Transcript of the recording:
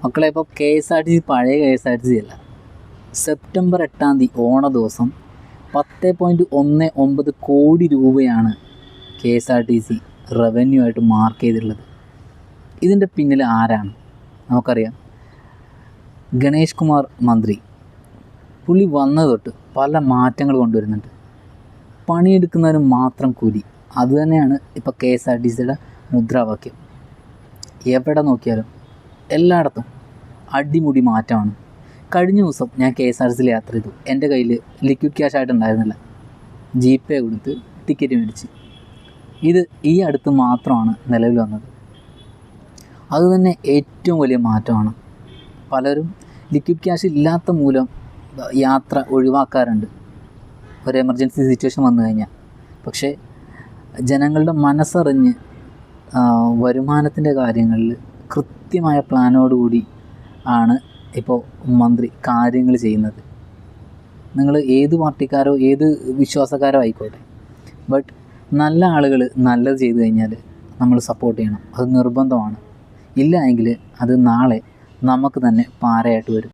മക്കളെ, ഇപ്പോൾ K S R T C പഴയ K S R T C അല്ല. സെപ്റ്റംബർ 8 ഓണ ദിവസം 10.19 കോടി രൂപയാണ് K S R T C revenue ആയിട്ട് മാർക്ക് ചെയ്തിട്ടുള്ളത്. ഇതിൻ്റെ പിന്നിൽ ആരാണ് നമുക്കറിയാം. ഗണേഷ് കുമാർ മന്ത്രി, പുള്ളി വന്നത് തൊട്ട് പല മാറ്റങ്ങൾ കൊണ്ടുവരുന്നുണ്ട്. പണിയെടുക്കുന്നവന് മാത്രം കൂലി, അതുതന്നെയാണ് ഇപ്പോൾ കെ എസ് ആർ ടി സിയുടെ മുദ്രാവാക്യം. എവിടെ നോക്കിയാലും എല്ലായിടത്തും അടിമുടി മാറ്റമാണ്. കഴിഞ്ഞ ദിവസം ഞാൻ കെ എസ് ആർ ടി സിയിൽ യാത്ര ചെയ്തു. എൻ്റെ കയ്യിൽ ലിക്വിഡ് ക്യാഷ് ആയിട്ടുണ്ടായിരുന്നില്ല. GPay കൊടുത്ത് ടിക്കറ്റ് മേടിച്ച്. ഇത് ഈ അടുത്ത് മാത്രമാണ് നിലവിൽ വന്നത്. അതുതന്നെ ഏറ്റവും വലിയ മാറ്റമാണ്. പലരും ലിക്വിഡ് ക്യാഷ് ഇല്ലാത്ത മൂലം യാത്ര ഒഴിവാക്കാറുണ്ട് ഒരു എമർജൻസി സിറ്റുവേഷൻ വന്നു കഴിഞ്ഞാൽ. പക്ഷേ ജനങ്ങളുടെ മനസ്സറിഞ്ഞ് വരുമാനത്തിൻ്റെ കാര്യങ്ങളിൽ കൃത്യമായ പ്ലാനോടുകൂടി ആണ് ഇപ്പോൾ മന്ത്രി കാര്യങ്ങൾ ചെയ്യുന്നത്. നിങ്ങൾ ഏത് പാർട്ടിക്കാരോ ഏത് വിശ്വാസക്കാരോ ആയിക്കോട്ടെ, ബട്ട് നല്ല ആളുകൾ നല്ലത് ചെയ്തു കഴിഞ്ഞാൽ നമ്മൾ സപ്പോർട്ട് ചെയ്യണം. അത് നിർബന്ധമാണ്. ഇല്ല എങ്കിൽ അത് നാളെ നമുക്ക് തന്നെ പാരയായിട്ട് വരും.